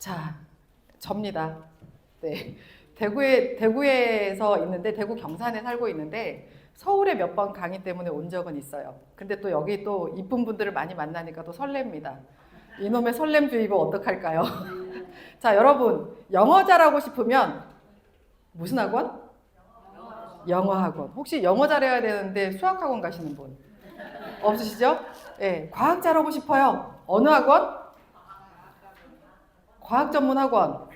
자, 접니다. 네. 대구에서 있는데, 대구 경산에 살고 있는데, 서울에 몇 번 강의 때문에 온 적은 있어요. 근데 또 여기 또 이쁜 분들을 많이 만나니까 또 설렙니다. 이놈의 설렘주의보 어떡할까요? 자, 여러분, 영어 잘하고 싶으면 무슨 학원? 영어 학원. 혹시 영어 잘해야 되는데 수학 학원 가시는 분 없으시죠? 네, 과학 잘하고 싶어요. 어느 학원? 과학 전문 학원.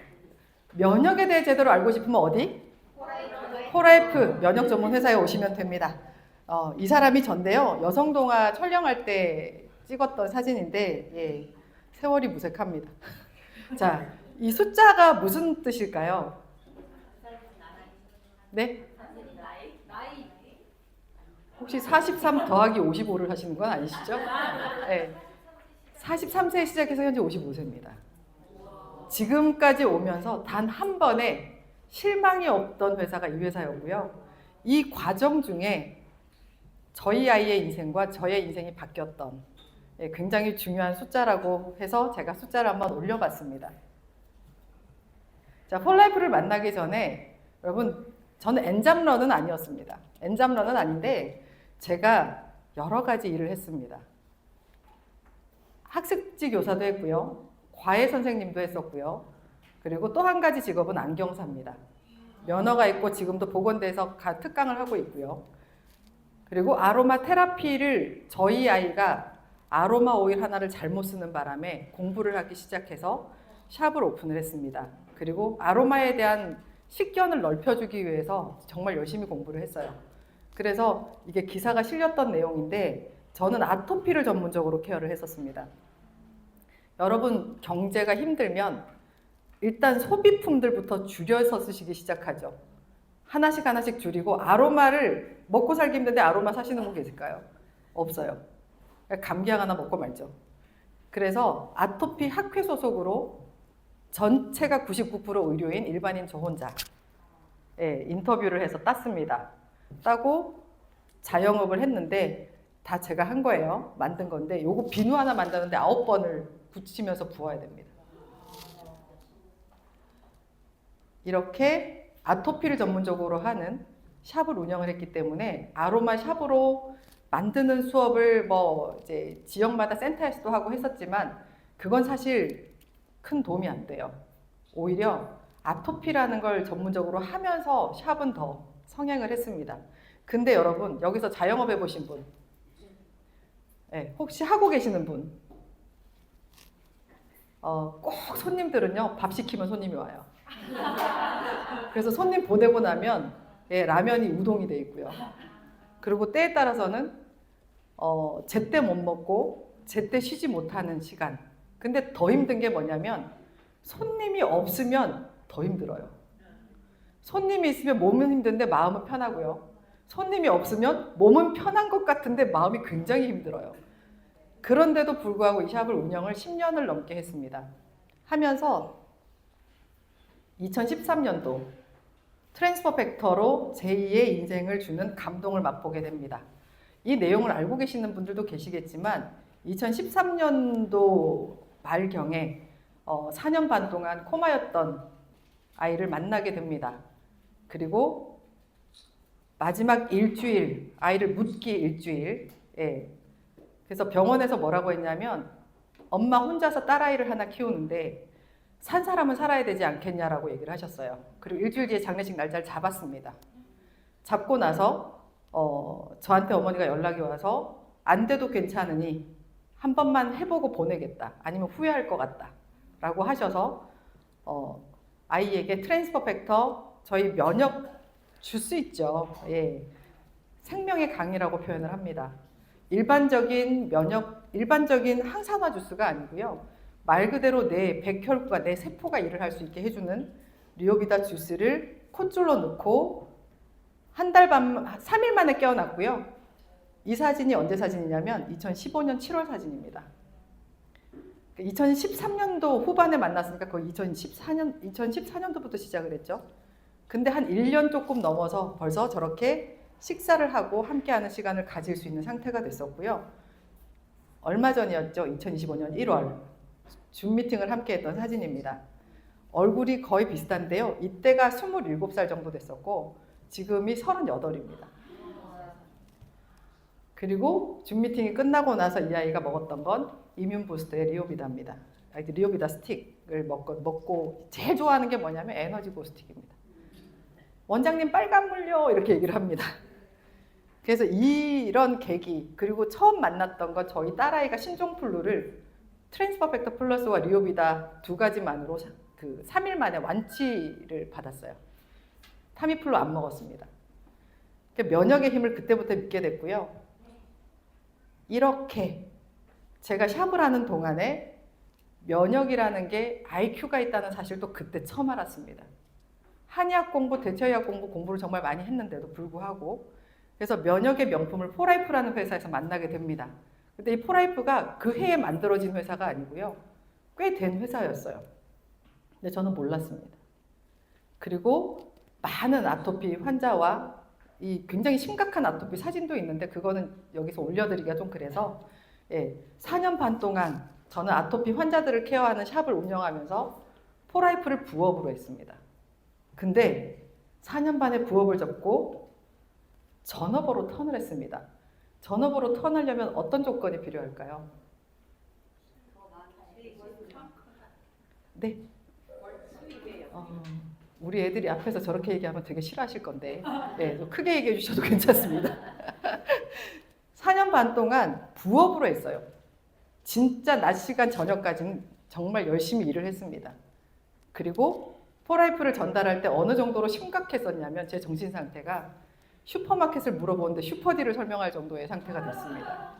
면역에 대해 제대로 알고 싶으면 어디? 코라이프 면역 전문 회사에 오시면 됩니다. 이 사람이 전데요. 여성동화 촬영할 때 찍었던 사진인데, 예, 세월이 무색합니다. 자, 이 숫자가 무슨 뜻일까요? 네? 혹시 43 더하기 55를 하시는 건 아니시죠? 네. 43세에 시작해서 현재 55세입니다. 지금까지 오면서 단 한 번에 실망이 없던 회사가 이 회사였고요. 이 과정 중에 저희 아이의 인생과 저의 인생이 바뀌었던 굉장히 중요한 숫자라고 해서 제가 숫자를 한번 올려봤습니다. 자, 폴라이프를 만나기 전에 여러분, 저는 엔잡러는 아니었습니다. 엔잡러는 아닌데 제가 여러 가지 일을 했습니다. 학습지 교사도 했고요. 과외 선생님도 했었고요. 그리고 또 한 가지 직업은 안경사입니다. 면허가 있고 지금도 보건대에서 특강을 하고 있고요. 그리고 아로마 테라피를 저희 아이가 아로마 오일 하나를 잘못 쓰는 바람에 공부를 하기 시작해서 샵을 오픈을 했습니다. 그리고 아로마에 대한 식견을 넓혀주기 위해서 정말 열심히 공부를 했어요. 그래서 이게 기사가 실렸던 내용인데 저는 아토피를 전문적으로 케어를 했었습니다. 여러분, 경제가 힘들면 일단 소비품들부터 줄여서 쓰시기 시작하죠. 하나씩 하나씩 줄이고 아로마를 먹고 살기 힘든데 아로마 사시는 분 계실까요? 없어요. 감기약 하나 먹고 말죠. 그래서 아토피 학회 소속으로 전체가 99% 의료인 일반인 저 혼자 인터뷰를 해서 땄습니다. 따고 자영업을 했는데 다 제가 한 거예요. 만든 건데 요거 비누 하나 만드는데 9번을 붙이면서 부어야 됩니다. 이렇게 아토피를 전문적으로 하는 샵을 운영을 했기 때문에 아로마 샵으로 만드는 수업을 뭐 이제 지역마다 센터에서도 하고 했었지만 그건 사실 큰 도움이 안 돼요. 오히려 아토피라는 걸 전문적으로 하면서 샵은 더 성행을 했습니다. 근데 여러분, 여기서 자영업 해보신 분, 혹시 하고 계시는 분, 꼭 손님들은요, 밥 시키면 손님이 와요. 그래서 손님 보내고 나면 라면이 우동이 돼 있고요. 그리고 때에 따라서는 제때 못 먹고 제때 쉬지 못하는 시간. 근데 더 힘든 게 뭐냐면 손님이 없으면 더 힘들어요. 손님이 있으면 몸은 힘든데 마음은 편하고요. 손님이 없으면 몸은 편한 것 같은데 마음이 굉장히 힘들어요. 그런데도 불구하고 이 샵을 운영을 10년을 넘게 했습니다. 하면서 2013년도 트랜스퍼 팩터로 제2의 인생을 주는 감동을 맛보게 됩니다. 이 내용을 알고 계시는 분들도 계시겠지만 2013년도 말경에 4년 반 동안 코마였던 아이를 만나게 됩니다. 그리고 마지막 일주일, 아이를 묻기 일주일, 그래서 병원에서 뭐라고 했냐면 엄마 혼자서 딸아이를 하나 키우는데 산 사람은 살아야 되지 않겠냐라고 얘기를 하셨어요. 그리고 일주일 뒤에 장례식 날짜를 잡았습니다. 잡고 나서 저한테 어머니가 연락이 와서 안 돼도 괜찮으니 한 번만 해보고 보내겠다. 아니면 후회할 것 같다. 라고 하셔서 아이에게 트랜스퍼 팩터, 저희 면역 주스 있죠. 생명의 강이라고 표현을 합니다. 일반적인 항산화 주스가 아니고요. 말 그대로 내 백혈구가, 내 세포가 일을 할 수 있게 해주는 리오비다 주스를 콧줄로 넣고 3일 만에 깨어났고요. 이 사진이 언제 사진이냐면 2015년 7월 사진입니다. 2013년도 후반에 만났으니까 거의 2014년도부터 시작을 했죠. 근데 한 1년 조금 넘어서 벌써 저렇게 식사를 하고 함께하는 시간을 가질 수 있는 상태가 됐었고요. 얼마 전이었죠. 2025년 1월 줌 미팅을 함께 했던 사진입니다. 얼굴이 거의 비슷한데요. 이때가 27살 정도 됐었고 지금이 38입니다. 그리고 줌 미팅이 끝나고 나서 이 아이가 먹었던 건 이뮨 부스터의 리오비다입니다. 리오비다 스틱을 먹고 제일 좋아하는 게 뭐냐면 에너지고 스틱입니다. 원장님 빨간 물요 이렇게 얘기를 합니다. 그래서 이런 계기 그리고 처음 만났던 건 저희 딸아이가 신종플루를 트랜스퍼 팩터 플러스와 리오비다 두 가지만으로 3일 만에 완치를 받았어요. 타미플루 안 먹었습니다. 면역의 힘을 그때부터 믿게 됐고요. 이렇게 제가 샵을 하는 동안에 면역이라는 게 IQ가 있다는 사실도 그때 처음 알았습니다. 한의학 공부, 대처의학 공부를 정말 많이 했는데도 불구하고 그래서 면역의 명품을 포라이프라는 회사에서 만나게 됩니다. 근데 이 포라이프가 그 해에 만들어진 회사가 아니고요. 꽤 된 회사였어요. 근데 저는 몰랐습니다. 그리고 많은 아토피 환자와 이 굉장히 심각한 아토피 사진도 있는데 그거는 여기서 올려드리기가 좀 그래서 4년 반 동안 저는 아토피 환자들을 케어하는 샵을 운영하면서 포라이프를 부업으로 했습니다. 근데 4년 반의 부업을 접고 전업으로 턴을 했습니다. 전업으로 턴하려면 어떤 조건이 필요할까요? 네. 우리 애들이 앞에서 저렇게 얘기하면 되게 싫어하실 건데 네, 크게 얘기해 주셔도 괜찮습니다. 4년 반 동안 부업으로 했어요. 진짜 낮 시간 저녁까지는 정말 열심히 일을 했습니다. 그리고 포라이프를 전달할 때 어느 정도로 심각했었냐면 제 정신 상태가 슈퍼마켓을 물어보는데 슈퍼디를 설명할 정도의 상태가 됐습니다.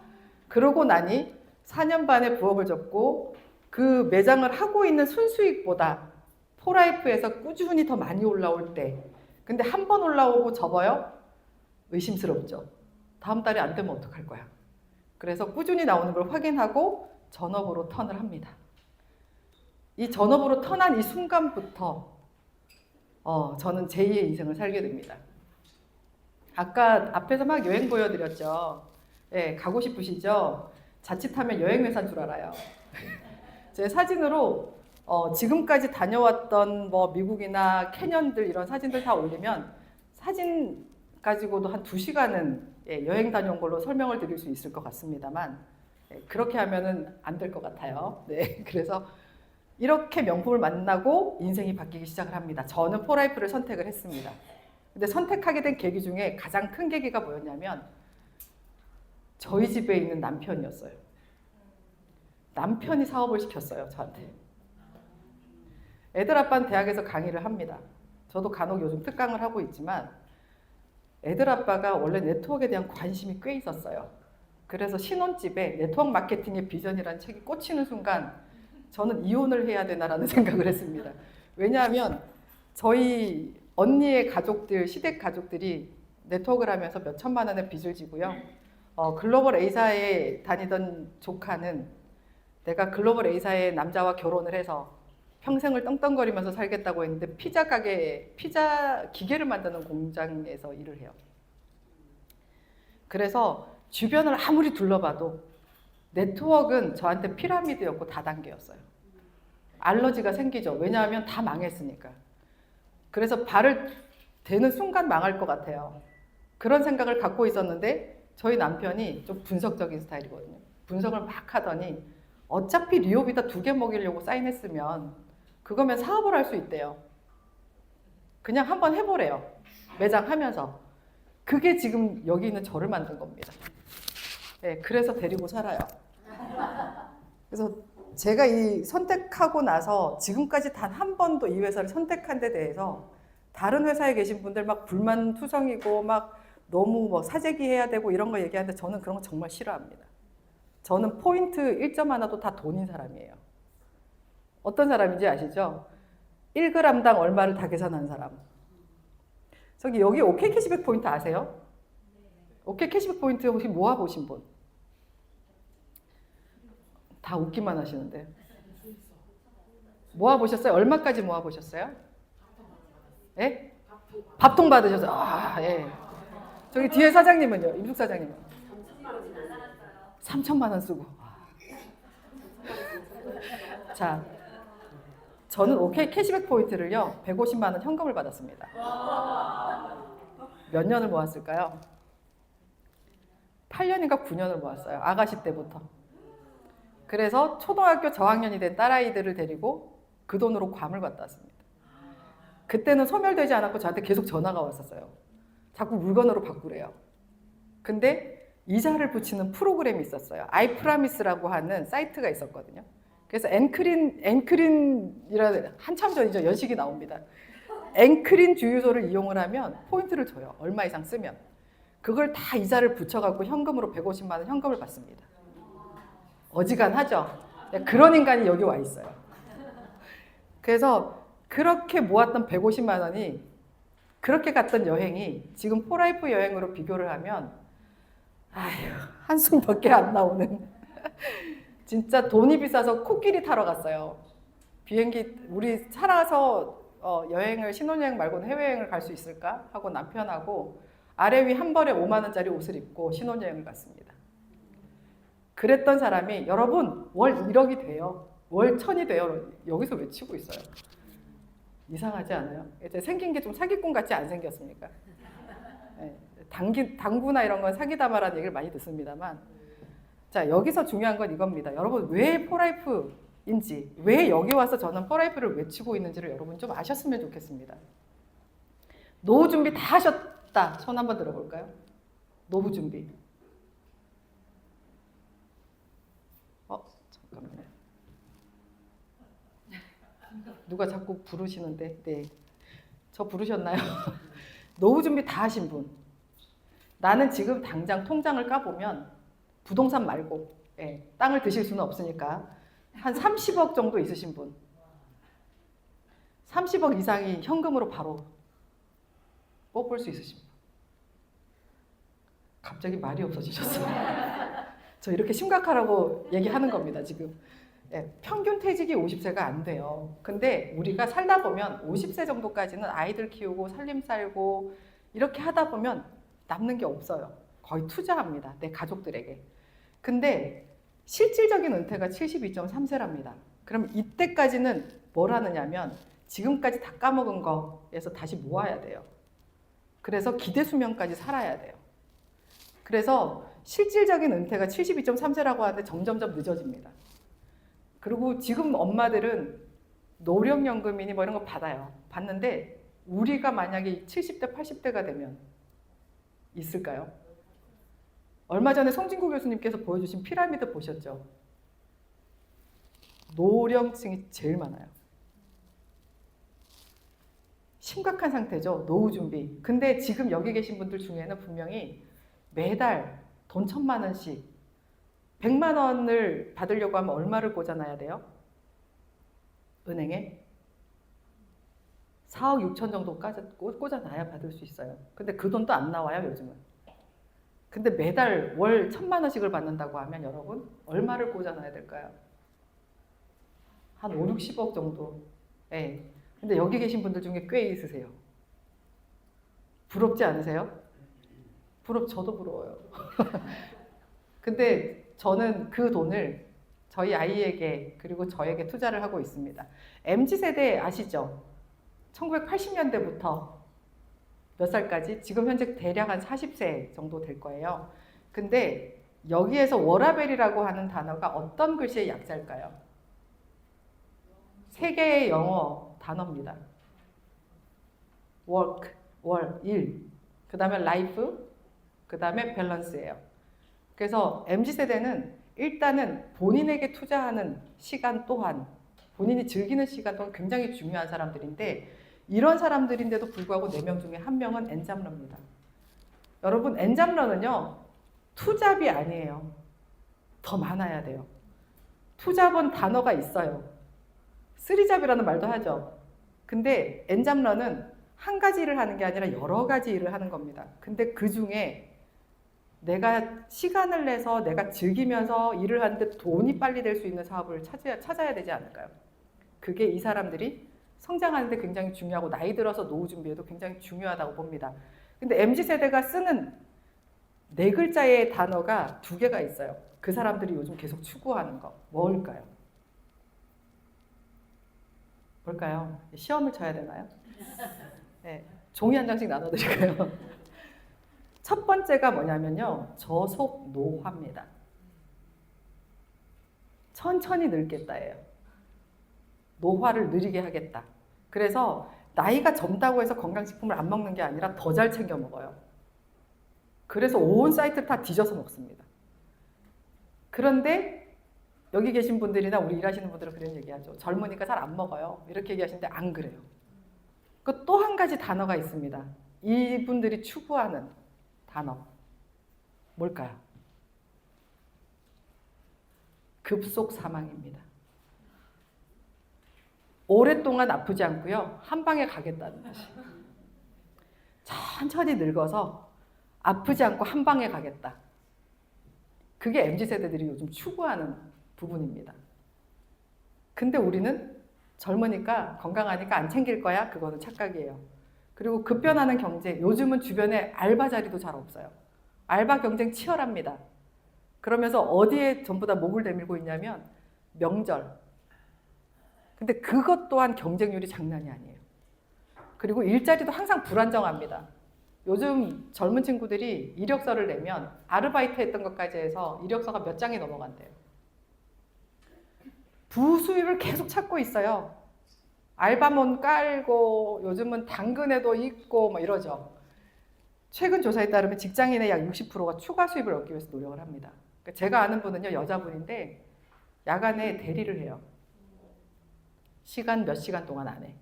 그러고 나니 4년 반의 부업을 접고 그 매장을 하고 있는 순수익보다 포라이프에서 꾸준히 더 많이 올라올 때 근데 한 번 올라오고 접어요? 의심스럽죠. 다음 달에 안 되면 어떡할 거야. 그래서 꾸준히 나오는 걸 확인하고 전업으로 턴을 합니다. 이 전업으로 턴한 이 순간부터 저는 제2의 인생을 살게 됩니다. 아까 앞에서 막 여행 보여드렸죠. 네, 가고 싶으시죠? 자칫하면 여행회사인 줄 알아요. 제 사진으로 지금까지 다녀왔던 뭐 미국이나 캐년들 이런 사진들 다 올리면 사진 가지고도 한 2시간은 여행 다녀온 걸로 설명을 드릴 수 있을 것 같습니다만 그렇게 하면은 안 될 것 같아요. 네, 그래서 이렇게 명품을 만나고 인생이 바뀌기 시작을 합니다. 저는 포라이프를 선택을 했습니다. 근데 선택하게 된 계기 중에 가장 큰 계기가 뭐였냐면 저희 집에 있는 남편이었어요. 남편이 사업을 시켰어요, 저한테. 애들 아빠는 대학에서 강의를 합니다. 저도 간혹 요즘 특강을 하고 있지만 애들 아빠가 원래 네트워크에 대한 관심이 꽤 있었어요. 그래서 신혼집에 네트워크 마케팅의 비전이라는 책이 꽂히는 순간 저는 이혼을 해야 되나라는 생각을 했습니다. 왜냐하면 저희 언니의 가족들, 시댁 가족들이 네트워크를 하면서 몇 천만 원의 빚을 지고요. 글로벌 A사에 다니던 조카는 내가 글로벌 A사의 남자와 결혼을 해서 평생을 떵떵거리면서 살겠다고 했는데 피자 가게, 피자 기계를 만드는 공장에서 일을 해요. 그래서 주변을 아무리 둘러봐도 네트워크는 저한테 피라미드였고 다단계였어요. 알러지가 생기죠. 왜냐하면 다 망했으니까. 그래서 발을 대는 순간 망할 것 같아요. 그런 생각을 갖고 있었는데 저희 남편이 좀 분석적인 스타일이거든요. 분석을 막 하더니 어차피 리오비다 2개 먹이려고 사인했으면 그거면 사업을 할 수 있대요. 그냥 한번 해보래요. 매장 하면서. 그게 지금 여기 있는 저를 만든 겁니다. 네, 그래서 데리고 살아요. 그래서 제가 이 선택하고 나서 지금까지 단 한 번도 이 회사를 선택한 데 대해서 다른 회사에 계신 분들 막 불만투성이고 막 너무 뭐 사재기 해야 되고 이런 거 얘기하는데 저는 그런 거 정말 싫어합니다. 저는 포인트 1점 하나도 다 돈인 사람이에요. 어떤 사람인지 아시죠? 1g당 얼마를 다 계산한 사람. 저기 여기 OK 캐시백 포인트 아세요? OK 캐시백 포인트 혹시 모아보신 분? 다 웃기만 하시는데. 모아보셨어요? 얼마까지 모아보셨어요? 예? 밥통 받으셨어요? 아, 예. 저기 뒤에 사장님은요? 임숙 사장님은? 3천만 원 쓰고. 자, 저는 OK 캐시백 포인트를요 150만 원 현금을 받았습니다. 몇 년을 모았을까요? 8년인가 9년을 모았어요. 아가씨 때부터. 그래서 초등학교 저학년이 된 딸아이들을 데리고 그 돈으로 괌을 갔다 왔습니다. 그때는 소멸되지 않았고 저한테 계속 전화가 왔었어요. 자꾸 물건으로 바꾸래요. 근데 이자를 붙이는 프로그램이 있었어요. 아이프라미스라고 하는 사이트가 있었거든요. 그래서 앵크린이라 한참 전이죠. 연식이 나옵니다. 앵크린 주유소를 이용을 하면 포인트를 줘요. 얼마 이상 쓰면. 그걸 다 이자를 붙여갖고 현금으로 150만 원 현금을 받습니다. 어지간하죠. 그런 인간이 여기 와 있어요. 그래서 그렇게 모았던 150만 원이 그렇게 갔던 여행이 지금 포라이프 여행으로 비교를 하면 아휴 한숨밖에 안 나오는 진짜 돈이 비싸서 코끼리 타러 갔어요. 비행기 우리 살아서 여행을 신혼여행 말고는 해외여행을 갈 수 있을까 하고 남편하고 아래 위 한 벌에 5만 원짜리 옷을 입고 신혼여행을 갔습니다. 그랬던 사람이 여러분 월 1억이 돼요. 월 1000이 돼요. 여기서 외치고 있어요. 이상하지 않아요? 이제 생긴 게 좀 사기꾼 같지 안 생겼습니까? 네, 당구나 이런 건 사기다마라는 얘기를 많이 듣습니다만 자 여기서 중요한 건 이겁니다. 여러분 왜 포라이프인지 왜 여기 와서 저는 포라이프를 외치고 있는지를 여러분 좀 아셨으면 좋겠습니다. 노후 준비 다 하셨다. 손 한번 들어볼까요? 노후 준비. 잠깐만요. 누가 자꾸 부르시는데 네. 저 부르셨나요? 노후 준비 다 하신 분. 나는 지금 당장 통장을 까보면 부동산 말고 땅을 드실 수는 없으니까 한 30억 정도 있으신 분. 30억 이상이 현금으로 바로 뽑을 수 있으신 분. 갑자기 말이 없어지셨어요. 저 이렇게 심각하라고 얘기하는 겁니다, 지금. 평균 퇴직이 50세가 안 돼요. 근데 우리가 살다 보면 50세 정도까지는 아이들 키우고 살림 살고 이렇게 하다 보면 남는 게 없어요. 거의 투자합니다, 내 가족들에게. 근데 실질적인 은퇴가 72.3세랍니다. 그럼 이때까지는 뭘 하느냐면 지금까지 다 까먹은 거에서 다시 모아야 돼요. 그래서 기대 수명까지 살아야 돼요. 그래서 실질적인 은퇴가 72.3세라고 하는데 점점점 늦어집니다. 그리고 지금 엄마들은 노령연금이니 뭐 이런 거 받아요. 받는데 우리가 만약에 70대, 80대가 되면 있을까요? 얼마 전에 송진구 교수님께서 보여주신 피라미드 보셨죠? 노령층이 제일 많아요. 심각한 상태죠. 노후 준비. 근데 지금 여기 계신 분들 중에는 분명히 매달 돈 1000만 원씩 100만 원을 받으려고 하면 얼마를 꽂아놔야 돼요? 은행에? 4억 6천 정도 꽂아놔야 받을 수 있어요. 근데 그 돈도 안 나와요, 요즘은. 근데 매달 월 1000만 원씩을 받는다고 하면 여러분 얼마를 꽂아놔야 될까요? 한 5, 60억 정도. 네. 근데 여기 계신 분들 중에 꽤 있으세요. 부럽지 않으세요? 저도 부러워요. 근데 저는 그 돈을 저희 아이에게 그리고 저에게 투자를 하고 있습니다. MZ세대 아시죠? 1980년대부터 몇 살까지? 지금 현재 대략 한 40세 정도 될 거예요. 근데 여기에서 워라벨이라고 하는 단어가 어떤 글씨의 약자일까요? 세 개의 영어 단어입니다. work, 일, 그 다음에 life, 그 다음에 balance예요. 그래서 MZ세대는 일단은 본인에게 투자하는 시간 또한 본인이 즐기는 시간 또한 굉장히 중요한 사람들인데 이런 사람들인데도 불구하고 4명 중에 1명은 엔잡러입니다. 여러분 엔잡러는요 투잡이 아니에요. 더 많아야 돼요. 투잡은 단어가 있어요. 쓰리잡이라는 말도 하죠. 근데 엔잡러는 한 가지 일을 하는 게 아니라 여러 가지 일을 하는 겁니다. 근데 그 중에 내가 시간을 내서 내가 즐기면서 일을 하는데 돈이 빨리 될 수 있는 사업을 찾아야 되지 않을까요? 그게 이 사람들이 성장하는 데 굉장히 중요하고 나이 들어서 노후 준비에도 굉장히 중요하다고 봅니다. 근데 MZ세대가 쓰는 4글자의 단어가 2개가 있어요. 그 사람들이 요즘 계속 추구하는 거. 뭘까요? 뭘까요? 시험을 쳐야 되나요? 네, 종이 한 장씩 나눠드릴까요? 첫 번째가 뭐냐면요. 저속 노화입니다. 천천히 늙겠다예요. 노화를 느리게 하겠다. 그래서 나이가 젊다고 해서 건강식품을 안 먹는 게 아니라 더 잘 챙겨 먹어요. 그래서 온 사이트를 다 뒤져서 먹습니다. 그런데 여기 계신 분들이나 우리 일하시는 분들은 그런 얘기하죠. 젊으니까 잘 안 먹어요. 이렇게 얘기하시는데 안 그래요. 그 또 한 가지 단어가 있습니다. 이분들이 추구하는 단어. 뭘까요? 급속 사망입니다. 오랫동안 아프지 않고요. 한 방에 가겠다는 것이. 천천히 늙어서 아프지 않고 한 방에 가겠다. 그게 MZ세대들이 요즘 추구하는 부분입니다. 근데 우리는 젊으니까 건강하니까 안 챙길 거야? 그거는 착각이에요. 그리고 급변하는 경제, 요즘은 주변에 알바 자리도 잘 없어요. 알바 경쟁 치열합니다. 그러면서 어디에 전부 다 목을 내밀고 있냐면 명절. 근데 그것 또한 경쟁률이 장난이 아니에요. 그리고 일자리도 항상 불안정합니다. 요즘 젊은 친구들이 이력서를 내면 아르바이트 했던 것까지 해서 이력서가 몇 장이 넘어간대요. 부수입을 계속 찾고 있어요. 알바몬 깔고 요즘은 당근에도 있고 뭐 이러죠. 최근 조사에 따르면 직장인의 약 60%가 추가 수입을 얻기 위해서 노력을 합니다. 제가 아는 분은요, 여자분인데 야간에 대리를 해요. 몇 시간 동안 안에.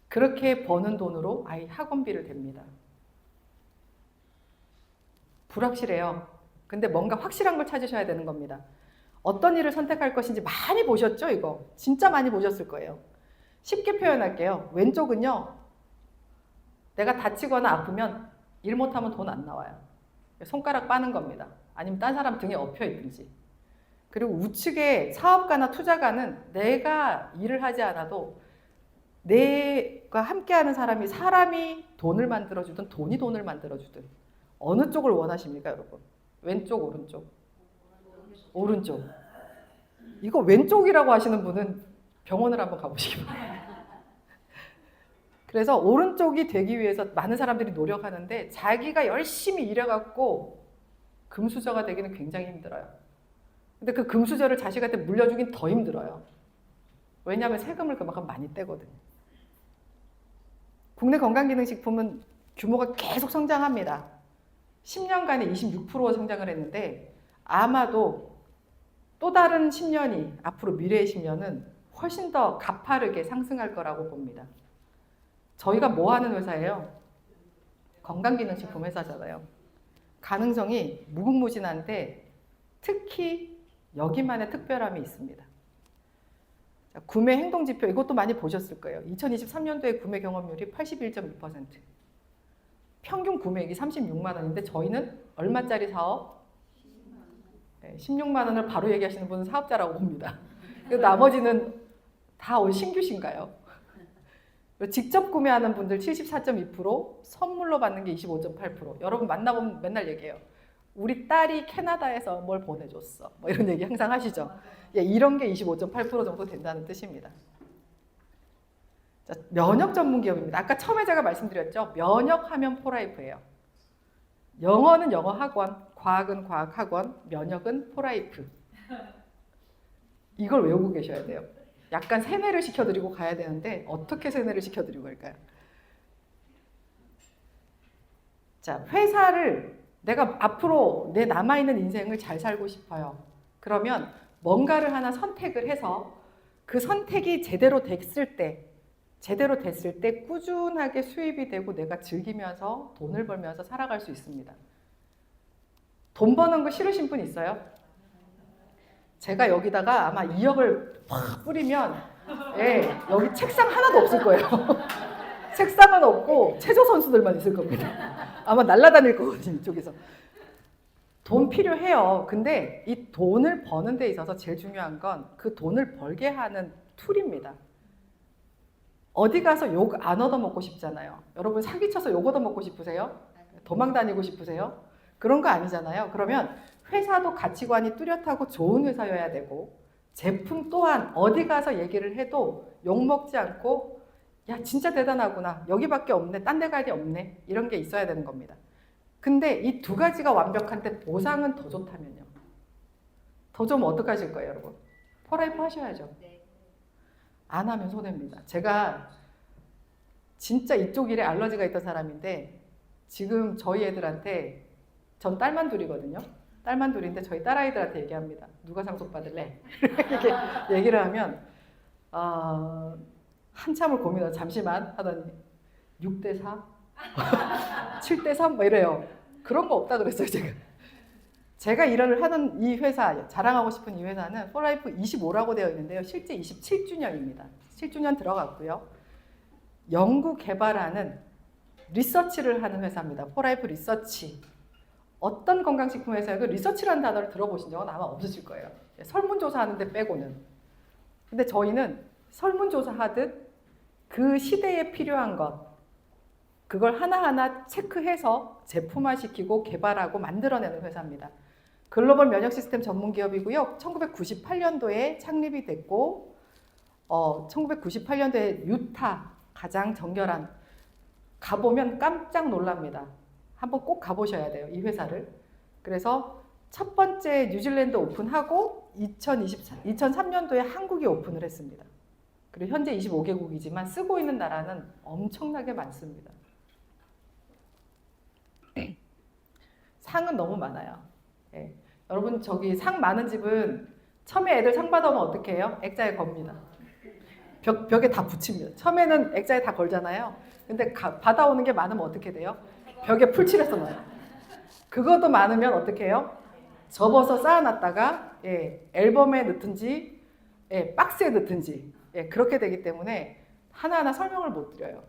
그렇게 버는 돈으로 아이 학원비를 댑니다. 불확실해요. 근데 뭔가 확실한 걸 찾으셔야 되는 겁니다. 어떤 일을 선택할 것인지 많이 보셨죠, 이거? 진짜 많이 보셨을 거예요. 쉽게 표현할게요. 왼쪽은요, 내가 다치거나 아프면 일 못하면 돈 안 나와요. 손가락 빠는 겁니다. 아니면 딴 사람 등에 엎여 있든지. 그리고 우측에 사업가나 투자가는 내가 일을 하지 않아도 내가 함께하는 사람이 돈을 만들어주든 돈이 돈을 만들어주든 어느 쪽을 원하십니까, 여러분? 왼쪽, 오른쪽? 오른쪽. 이거 왼쪽이라고 하시는 분은 병원을 한번 가보시기 바랍니다. 그래서 오른쪽이 되기 위해서 많은 사람들이 노력하는데 자기가 열심히 일해갖고 금수저가 되기는 굉장히 힘들어요. 근데 그 금수저를 자식한테 물려주긴 더 힘들어요. 왜냐하면 세금을 그만큼 많이 떼거든요. 국내 건강기능식품은 규모가 계속 성장합니다. 10년간에 26% 성장을 했는데 아마도 또 다른 10년이 앞으로 미래의 10년은 훨씬 더 가파르게 상승할 거라고 봅니다. 저희가 뭐 하는 회사예요? 건강기능식품 회사잖아요. 가능성이 무궁무진한데 특히 여기만의 특별함이 있습니다. 자, 구매 행동지표 이것도 많이 보셨을 거예요. 2023년도에 구매 경험률이 81.2%. 평균 구매액이 36만 원인데 저희는 얼마짜리 사업? 16만 원을 바로 얘기하시는 분은 사업자라고 봅니다. 나머지는 다 신규신가요? 직접 구매하는 분들 74.2%, 선물로 받는 게 25.8%. 여러분 만나보면 맨날 얘기해요. 우리 딸이 캐나다에서 뭘 보내줬어. 뭐 이런 얘기 항상 하시죠. 예, 이런 게 25.8% 정도 된다는 뜻입니다. 자, 면역 전문 기업입니다. 아까 처음에 제가 말씀드렸죠. 면역하면 포라이프예요. 영어는 영어 학원, 과학은 과학 학원, 면역은 포라이프. 이걸 외우고 계셔야 돼요. 약간 세뇌를 시켜드리고 가야 되는데 어떻게 세뇌를 시켜드리고 갈까요? 자, 회사를 내가 앞으로 내 남아있는 인생을 잘 살고 싶어요. 그러면 뭔가를 하나 선택을 해서 그 선택이 제대로 됐을 때 꾸준하게 수입이 되고 내가 즐기면서 돈을 벌면서 살아갈 수 있습니다. 돈 버는 거 싫으신 분 있어요? 제가 여기다가 아마 2억을 확 뿌리면 예, 여기 책상 하나도 없을 거예요. 책상은 없고 체조 선수들만 있을 겁니다. 아마 날아다닐 거거든요, 이쪽에서. 돈 필요해요. 근데 이 돈을 버는 데 있어서 제일 중요한 건 그 돈을 벌게 하는 툴입니다. 어디 가서 욕 안 얻어먹고 싶잖아요. 여러분 사기쳐서 욕 얻어먹고 싶으세요? 도망 다니고 싶으세요? 그런 거 아니잖아요. 그러면 회사도 가치관이 뚜렷하고 좋은 회사여야 되고 제품 또한 어디 가서 얘기를 해도 욕먹지 않고 야 진짜 대단하구나, 여기밖에 없네, 딴 데 가야 없네, 이런 게 있어야 되는 겁니다. 근데 이 두 가지가 완벽한데 보상은 더 좋다면요, 더 좋으면 어떡하실 거예요 여러분? 폴라이프 하셔야죠. 안 하면 손해입니다. 제가 진짜 이쪽 일에 알러지가 있던 사람인데 지금 저희 애들한테, 전 딸만 둘이거든요. 딸만 둘인데 저희 딸아이들한테 얘기합니다. 누가 상속받을래? 이렇게 얘기를 하면 한참을 고민하고 잠시만 하더니 6대4? 7대3? 뭐 이래요. 그런 거 없다 그랬어요 제가 일을 하는 이 회사, 자랑하고 싶은 이 회사는 폴라이프 25라고 되어 있는데요. 실제 27주년입니다. 7주년 들어갔고요. 연구 개발하는 리서치를 하는 회사입니다. 폴라이프 리서치. 어떤 건강식품 회사에도 리서치라는 단어를 들어보신 적은 아마 없으실 거예요. 설문조사하는 데 빼고는. 근데 저희는 설문조사하듯 그 시대에 필요한 것, 그걸 하나하나 체크해서 제품화시키고 개발하고 만들어내는 회사입니다. 글로벌 면역 시스템 전문 기업이고요. 1998년도에 창립이 됐고 1998년도에 유타, 가장 정결한, 가보면 깜짝 놀랍니다. 한번 꼭 가보셔야 돼요, 이 회사를. 그래서 첫 번째 뉴질랜드 오픈하고 2003년도에 한국이 오픈을 했습니다. 그리고 현재 25개국이지만 쓰고 있는 나라는 엄청나게 많습니다. 상은 너무 많아요. 예. 여러분 저기 상 많은 집은 처음에 애들 상 받아오면 어떻게 해요? 액자에 겁니다. 벽에 다 붙입니다. 처음에는 액자에 다 걸잖아요. 근데 받아오는 게 많으면 어떻게 돼요? 벽에 풀칠해서 놔요. 그것도 많으면 어떻게 해요? 접어서 쌓아놨다가 앨범에 넣든지 박스에 넣든지 그렇게 되기 때문에 하나하나 설명을 못 드려요.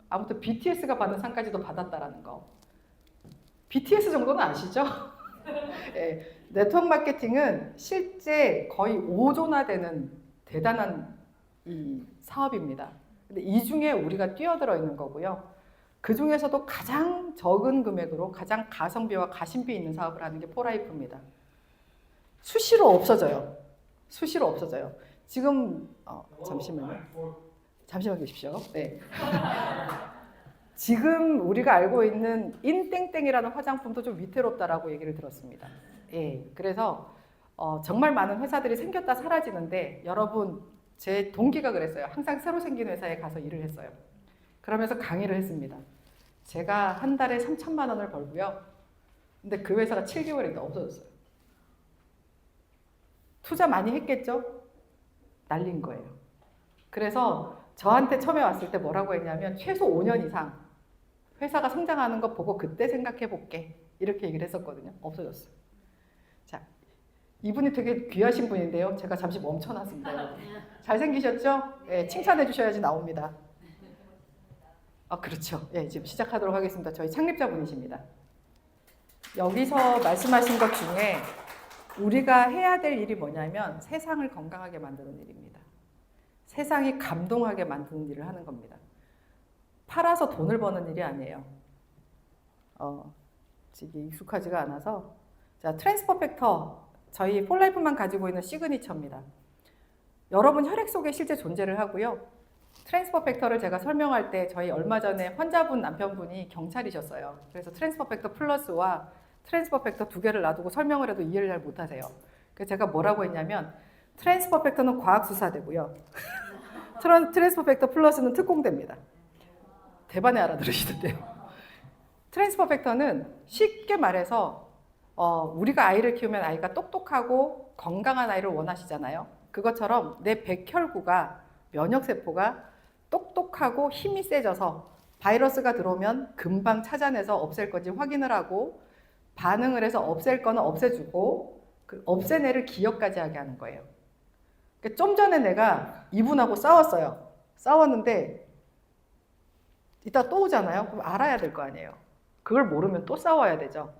아무튼 BTS가 받은 상까지도 받았다라는 거. BTS 정도는 아시죠? 네트워크 마케팅은 실제 거의 5조나 되는 대단한 이 사업입니다. 근데 이 중에 우리가 뛰어들어 있는 거고요. 그 중에서도 가장 적은 금액으로 가장 가성비와 가심비 있는 사업을 하는 게 폴라이프입니다. 수시로 없어져요. 수시로 없어져요. 지금 잠시만 계십시오. 네. 지금 우리가 알고 있는 인땡땡이라는 화장품도 좀 위태롭다라고 얘기를 들었습니다. 그래서 정말 많은 회사들이 생겼다 사라지는데, 여러분 제 동기가 그랬어요. 항상 새로 생긴 회사에 가서 일을 했어요. 그러면서 강의를 했습니다. 제가 한 달에 3천만 원을 벌고요. 근데 그 회사가 7개월 있다 없어졌어요. 투자 많이 했겠죠? 날린 거예요. 그래서 저한테 처음에 왔을 때 뭐라고 했냐면 최소 5년 이상 회사가 성장하는 거 보고 그때 생각해 볼게, 이렇게 얘기를 했었거든요. 없어졌어요. 자, 이분이 되게 귀하신 분인데요. 제가 잠시 멈춰놨습니다. 잘생기셨죠? 칭찬해 주셔야지 나옵니다. 그렇죠. 지금 시작하도록 하겠습니다. 저희 창립자분이십니다. 여기서 말씀하신 것 중에 우리가 해야 될 일이 뭐냐면 세상을 건강하게 만드는 일입니다. 세상이 감동하게 만드는 일을 하는 겁니다. 팔아서 돈을 버는 일이 아니에요. 이게 익숙하지가 않아서. 자, 트랜스퍼 팩터, 저희 폴라이프만 가지고 있는 시그니처입니다. 여러분 혈액 속에 실제 존재를 하고요. 트랜스퍼 팩터를 제가 설명할 때 저희 얼마 전에 환자분 남편분이 경찰이셨어요. 그래서 트랜스퍼 팩터 플러스와 트랜스퍼 팩터 두 개를 놔두고 설명을 해도 이해를 잘 못하세요. 그래서 제가 뭐라고 했냐면 트랜스퍼 팩터는 과학수사대고요. 트랜스퍼 팩터 플러스는 특공대입니다. 대반에 알아들으시던데요. 트랜스퍼 팩터는 쉽게 말해서 우리가 아이를 키우면 아이가 똑똑하고 건강한 아이를 원하시잖아요. 그것처럼 내 백혈구가, 면역세포가 똑똑하고 힘이 세져서 바이러스가 들어오면 금방 찾아내서 없앨 건지 확인을 하고 반응을 해서 없앨 거는 없애주고 그 없앤 애를 기억까지 하게 하는 거예요. 좀 전에 내가 이분하고 싸웠어요. 싸웠는데 이따 또 오잖아요. 그럼 알아야 될 거 아니에요. 그걸 모르면 또 싸워야 되죠.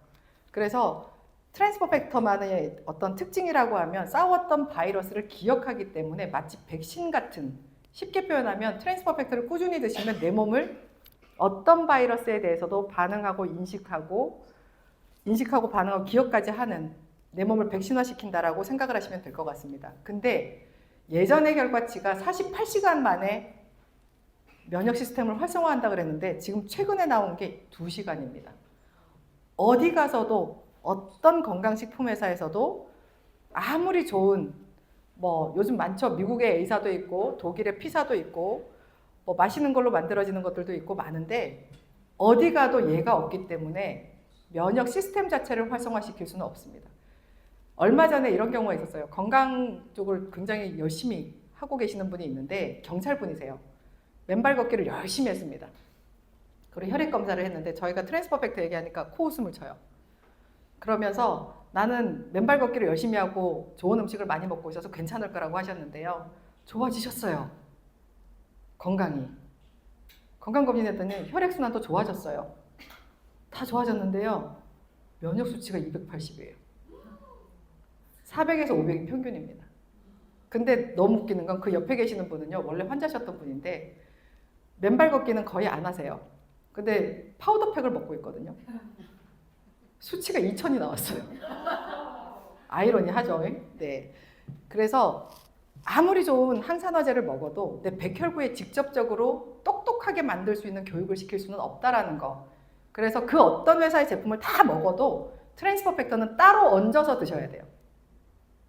그래서 트랜스퍼 팩터만의 어떤 특징이라고 하면 싸웠던 바이러스를 기억하기 때문에 마치 백신 같은, 쉽게 표현하면 트랜스퍼 팩터를 꾸준히 드시면 내 몸을 어떤 바이러스에 대해서도 반응하고 인식하고 반응하고 기억까지 하는 내 몸을 백신화시킨다라고 생각을 하시면 될 것 같습니다. 근데 예전의 결과치가 48시간 만에 면역 시스템을 활성화한다 그랬는데 지금 최근에 나온 게 2시간입니다. 어디 가서도 어떤 건강식품 회사에서도 아무리 좋은 뭐 요즘 많죠. 미국의 A사도 있고 독일의 P사도 있고 뭐 맛있는 걸로 만들어지는 것들도 있고 많은데 어디 가도 얘가 없기 때문에 면역 시스템 자체를 활성화시킬 수는 없습니다. 얼마 전에 이런 경우가 있었어요. 건강 쪽을 굉장히 열심히 하고 계시는 분이 있는데 경찰분이세요. 맨발 걷기를 열심히 했습니다. 그리고 혈액 검사를 했는데 저희가 트랜스퍼 팩터 얘기하니까 코웃음을 쳐요. 그러면서 나는 맨발 걷기를 열심히 하고 좋은 음식을 많이 먹고 있어서 괜찮을 거라고 하셨는데요. 좋아지셨어요. 건강이. 건강검진했더니 혈액순환도 좋아졌어요. 다 좋아졌는데요. 면역 수치가 280이에요. 400에서 500이 평균입니다. 근데 너무 웃기는 건 그 옆에 계시는 분은요. 원래 환자셨던 분인데 맨발 걷기는 거의 안 하세요. 근데 파우더팩을 먹고 있거든요. 수치가 2000이 나왔어요. 아이러니하죠. 네. 그래서 아무리 좋은 항산화제를 먹어도 내 백혈구에 직접적으로 똑똑하게 만들 수 있는 교육을 시킬 수는 없다라는 거. 그래서 그 어떤 회사의 제품을 다 먹어도 트랜스퍼 팩터는 따로 얹어서 드셔야 돼요.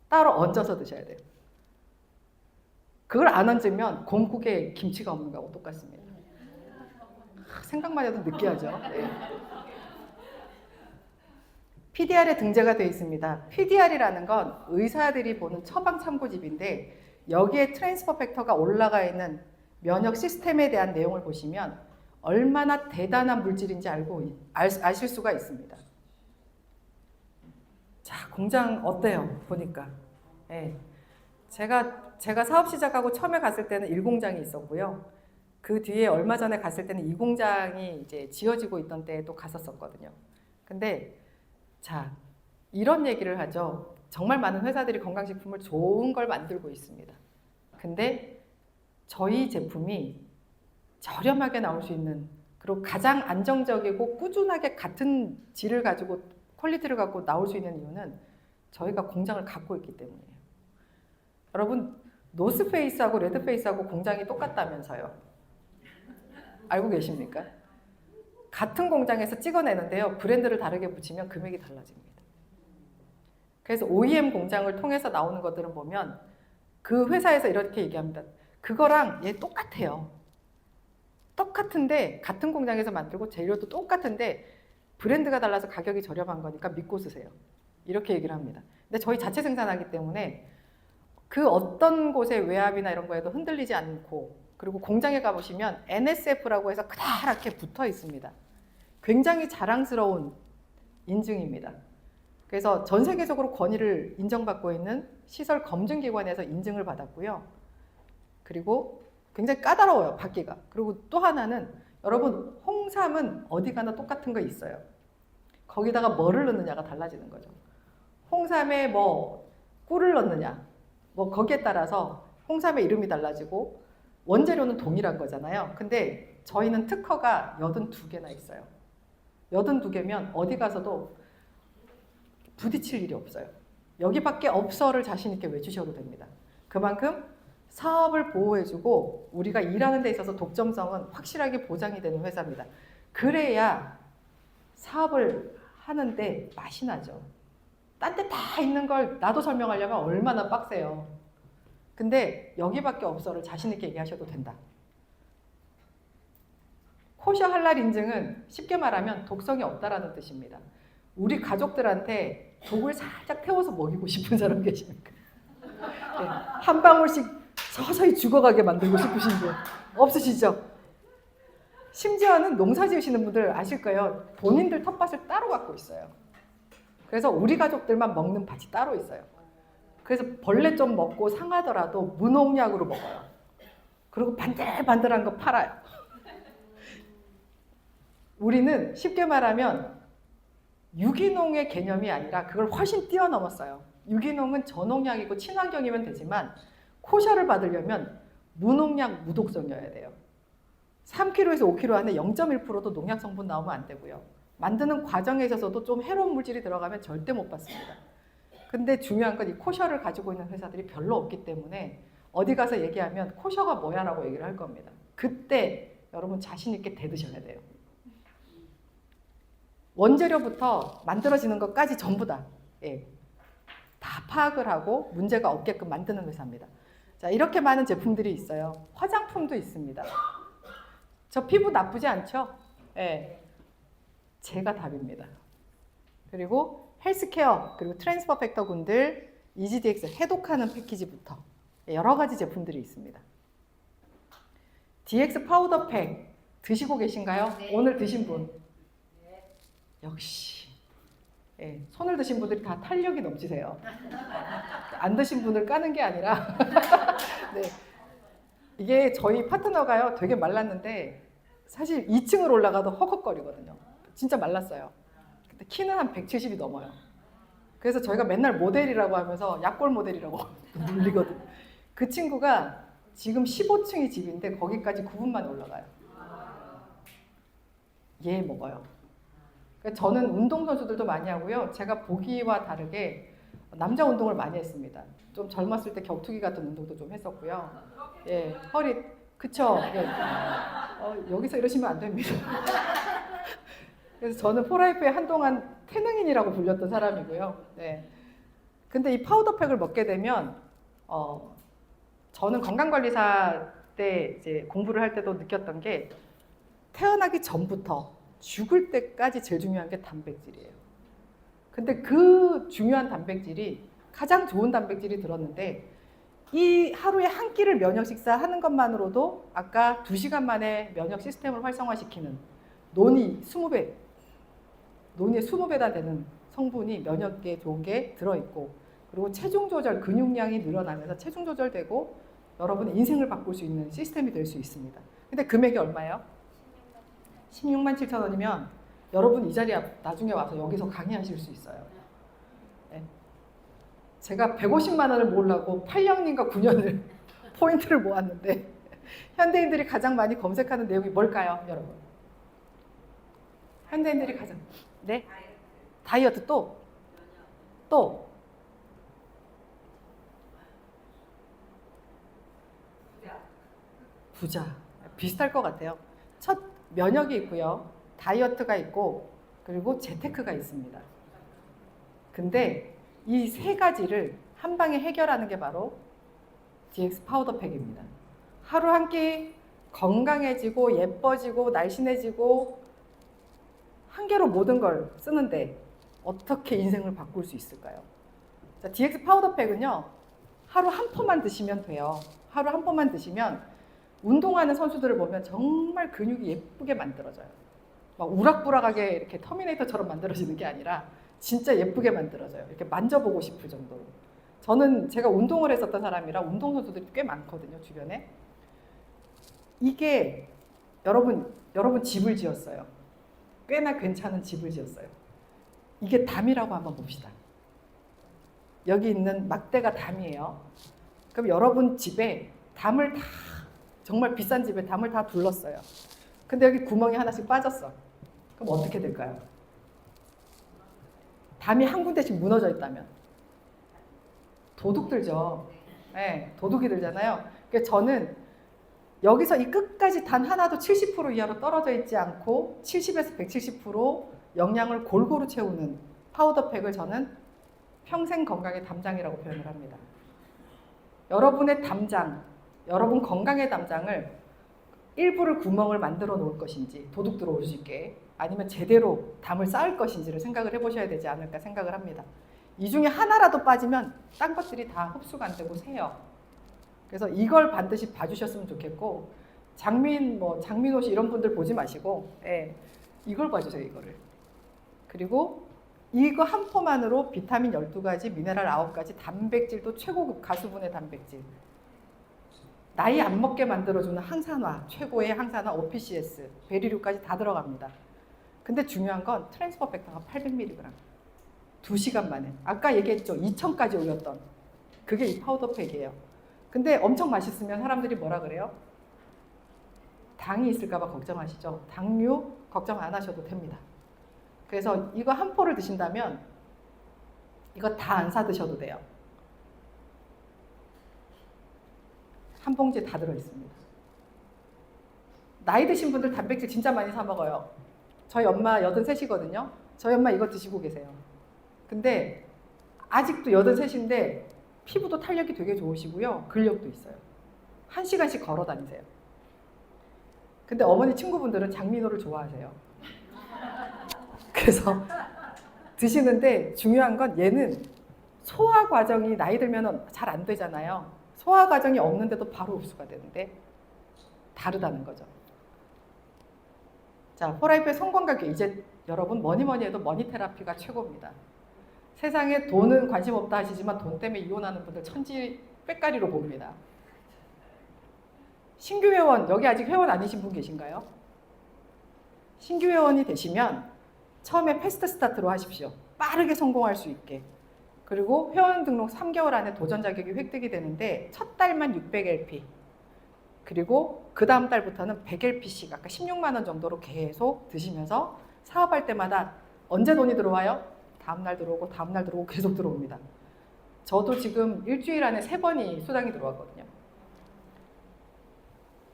따로 얹어서 드셔야 돼요. 그걸 안 얹으면 곰국에 김치가 없는 거하고 똑같습니다. 생각만 해도 느끼하죠. 네. PDR에 등재가 되어 있습니다. PDR이라는 건 의사들이 보는 처방 참고집인데 여기에 트랜스퍼 팩터가 올라가 있는 면역 시스템에 대한 내용을 보시면 얼마나 대단한 물질인지 아실 수가 있습니다. 자, 공장 어때요? 보니까. 네. 제가 사업 시작하고 처음에 갔을 때는 1공장이 있었고요. 그 뒤에 얼마 전에 갔을 때는 2공장이 이제 지어지고 있던 때에도 갔었거든요. 근데 자, 이런 얘기를 하죠. 정말 많은 회사들이 건강식품을 좋은 걸 만들고 있습니다. 근데 저희 제품이 저렴하게 나올 수 있는 그리고 가장 안정적이고 꾸준하게 같은 질을 가지고 퀄리티를 갖고 나올 수 있는 이유는 저희가 공장을 갖고 있기 때문이에요. 여러분 노스페이스하고 레드페이스하고 공장이 똑같다면서요. 알고 계십니까? 같은 공장에서 찍어내는데요. 브랜드를 다르게 붙이면 금액이 달라집니다. 그래서 OEM 공장을 통해서 나오는 것들은 보면 그 회사에서 이렇게 얘기합니다. 그거랑 얘 똑같아요. 똑같은데 같은 공장에서 만들고 재료도 똑같은데 브랜드가 달라서 가격이 저렴한 거니까 믿고 쓰세요. 이렇게 얘기를 합니다. 근데 저희 자체 생산하기 때문에 그 어떤 곳의 외압이나 이런 거에도 흔들리지 않고 그리고 공장에 가보시면 NSF라고 해서 그다랗게 붙어 있습니다. 굉장히 자랑스러운 인증입니다. 그래서 전 세계적으로 권위를 인정받고 있는 시설 검증기관에서 인증을 받았고요. 그리고 굉장히 까다로워요, 받기가. 그리고 또 하나는 여러분 홍삼은 어디 가나 똑같은 거 있어요. 거기다가 뭐를 넣느냐가 달라지는 거죠. 홍삼에 뭐 꿀을 넣느냐, 뭐 거기에 따라서 홍삼의 이름이 달라지고 원재료는 동일한 거잖아요. 근데 저희는 특허가 82개나 있어요. 82개면 어디 가서도 부딪힐 일이 없어요. 여기밖에 없어를 자신 있게 외치셔도 됩니다. 그만큼 사업을 보호해주고 우리가 일하는 데 있어서 독점성은 확실하게 보장이 되는 회사입니다. 그래야 사업을 하는데 맛이 나죠. 딴 데 다 있는 걸 나도 설명하려면 얼마나 빡세요. 근데 여기밖에 없어를 자신 있게 얘기하셔도 된다. 코셔 할랄 인증은 쉽게 말하면 독성이 없다라는 뜻입니다. 우리 가족들한테 독을 살짝 태워서 먹이고 싶은 사람 계십니까? 네, 한 방울씩 서서히 죽어가게 만들고 싶으신 분 없으시죠? 심지어는 농사 지으시는 분들 아실 거예요. 본인들 텃밭을 따로 갖고 있어요. 그래서 우리 가족들만 먹는 밭이 따로 있어요. 그래서 벌레 좀 먹고 상하더라도 무농약으로 먹어요. 그리고 반들반들한 거 팔아요. 우리는 쉽게 말하면 유기농의 개념이 아니라 그걸 훨씬 뛰어넘었어요. 유기농은 저농약이고 친환경이면 되지만 코셔를 받으려면 무농약, 무독성이어야 돼요. 3kg에서 5kg 안에 0.1%도 농약 성분 나오면 안 되고요. 만드는 과정에 있어서도 좀 해로운 물질이 들어가면 절대 못 받습니다. 근데 중요한 건 이 코셔를 가지고 있는 회사들이 별로 없기 때문에 어디 가서 얘기하면 코셔가 뭐야 라고 얘기를 할 겁니다. 그때 여러분 자신 있게 대드셔야 돼요. 원재료부터 만들어지는 것까지 전부 다, 예, 다 파악을 하고 문제가 없게끔 만드는 회사입니다. 자, 이렇게 많은 제품들이 있어요. 화장품도 있습니다. 저 피부 나쁘지 않죠? 예, 제가 답입니다. 그리고 헬스케어, 그리고 트랜스퍼 팩터 군들, 이지디엑스 해독하는 패키지부터 여러 가지 제품들이 있습니다. DX 파우더팩 드시고 계신가요? 네. 오늘 드신 분? 역시 예, 손을 드신 분들이 다 탄력이 넘치세요. 안 드신 분을 까는 게 아니라 네, 이게 저희 파트너가요 되게 말랐는데 사실 2층을 올라가도 허걱거리거든요. 진짜 말랐어요. 근데 키는 한 170이 넘어요. 그래서 저희가 맨날 모델이라고 하면서 약골 모델이라고 불리거든요. 그 친구가 지금 15층이 집인데 거기까지 9분 만에 올라가요. 얘 먹어요. 저는 운동선수들도 많이 하고요. 제가 보기와 다르게 남자 운동을 많이 했습니다. 좀 젊었을 때 격투기 같은 운동도 좀 했었고요. 예, 허리, 그쵸? 예. 여기서 이러시면 안 됩니다. 그래서 저는 포라이프에 한동안 태능인이라고 불렸던 사람이고요. 네. 근데 이 파우더팩을 먹게 되면, 저는 건강관리사 때 이제 공부를 할 때도 느꼈던 게 태어나기 전부터 죽을 때까지 제일 중요한 게 단백질이에요. 근데 그 중요한 단백질이 가장 좋은 단백질이 들었는데 이 하루에 한 끼를 면역 식사하는 것만으로도 아까 2시간 만에 면역 시스템을 활성화시키는 논이 20배, 논의 20배나 되는 성분이 면역에 좋은 게 들어있고 그리고 체중 조절, 근육량이 늘어나면서 체중 조절되고 여러분의 인생을 바꿀 수 있는 시스템이 될 수 있습니다. 근데 금액이 얼마예요? 16만 7천 원이면 여러분 이 자리에 나중에 와서 여기서 강의하실 수 있어요. 네. 제가 150만 원을 모으려고 8년인가 9년을 포인트를 모았는데 현대인들이 가장 많이 검색하는 내용이 뭘까요, 여러분? 현대인들이 가장 네? 다이어트 또 부자 비슷할 것 같아요. 첫 면역이 있고요. 다이어트가 있고 그리고 재테크가 있습니다. 근데 이 세 가지를 한 방에 해결하는 게 바로 DX 파우더팩입니다. 하루 한 끼 건강해지고 예뻐지고 날씬해지고 한 개로 모든 걸 쓰는데 어떻게 인생을 바꿀 수 있을까요? 자, DX 파우더팩은요. 하루 한 포만 드시면 돼요. 하루 한 포만 드시면 운동하는 선수들을 보면 정말 근육이 예쁘게 만들어져요. 막 우락부락하게 이렇게 터미네이터처럼 만들어지는 게 아니라 진짜 예쁘게 만들어져요. 이렇게 만져보고 싶을 정도로. 저는 제가 운동을 했었던 사람이라 운동선수들이 꽤 많거든요, 주변에. 이게 여러분 집을 지었어요. 꽤나 괜찮은 집을 지었어요. 이게 담이라고 한번 봅시다. 여기 있는 막대가 담이에요. 그럼 여러분 집에 담을 다 정말 비싼 집에 담을 다 둘렀어요. 근데 여기 구멍이 하나씩 빠졌어. 그럼 어떻게 될까요? 담이 한 군데씩 무너져 있다면 도둑 들죠. 네, 도둑이 들잖아요. 그러니까 저는 여기서 이 끝까지 단 하나도 70% 이하로 떨어져 있지 않고 70에서 170% 영양을 골고루 채우는 파우더팩을 저는 평생 건강의 담장이라고 표현을 합니다. 여러분의 담장, 여러분 건강의 담장을 일부를 구멍을 만들어 놓을 것인지 도둑 들어올 수 있게 아니면 제대로 담을 쌓을 것인지를 생각을 해보셔야 되지 않을까 생각을 합니다. 이 중에 하나라도 빠지면 딴 것들이 다 흡수가 안 되고 새요. 그래서 이걸 반드시 봐주셨으면 좋겠고 장민호 씨 이런 분들 보지 마시고 이걸 봐주세요. 이거를. 그리고 이거 한 포만으로 비타민 12가지, 미네랄 9가지, 단백질도 최고급 가수분해 단백질 나이 안 먹게 만들어주는 항산화, 최고의 항산화 OPCS, 베리류까지 다 들어갑니다. 근데 중요한 건 트랜스퍼 팩터가 800mg 2시간 만에 아까 얘기했죠. 2000까지 올렸던 그게 이 파우더팩이에요. 근데 엄청 맛있으면 사람들이 뭐라 그래요? 당이 있을까 봐 걱정하시죠. 당류 걱정 안 하셔도 됩니다. 그래서 이거 한 포를 드신다면 이거 다 안 사 드셔도 돼요. 한 봉지에 다 들어있습니다. 나이 드신 분들 단백질 진짜 많이 사 먹어요. 저희 엄마 83이거든요. 저희 엄마 이거 드시고 계세요. 근데 아직도 83인데 피부도 탄력이 되게 좋으시고요. 근력도 있어요. 1시간씩 걸어 다니세요. 근데 어머니 친구분들은 장민호를 좋아하세요. 그래서 드시는데 중요한 건 얘는 소화 과정이 나이 들면 잘 안 되잖아요. 소화 과정이 없는데도 바로 흡수가 되는데 다르다는 거죠. 자, 포라이프의 성공 가격. 이제 여러분 뭐니 해도 머니 테라피가 최고입니다. 세상에 돈은 관심 없다 하시지만 돈 때문에 이혼하는 분들 천지 빽가리로 봅니다. 신규 회원, 여기 아직 회원 아니신 분 계신가요? 신규 회원이 되시면 처음에 패스트 스타트로 하십시오. 빠르게 성공할 수 있게. 그리고 회원 등록 3개월 안에 도전 자격이 획득이 되는데 첫 달만 600LP. 그리고 그 다음 달부터는 100LP씩 아까 16만 원 정도로 계속 드시면서 사업할 때마다 언제 돈이 들어와요? 다음날 들어오고 다음날 들어오고 계속 들어옵니다. 저도 지금 일주일 안에 3번이 수당이 들어왔거든요.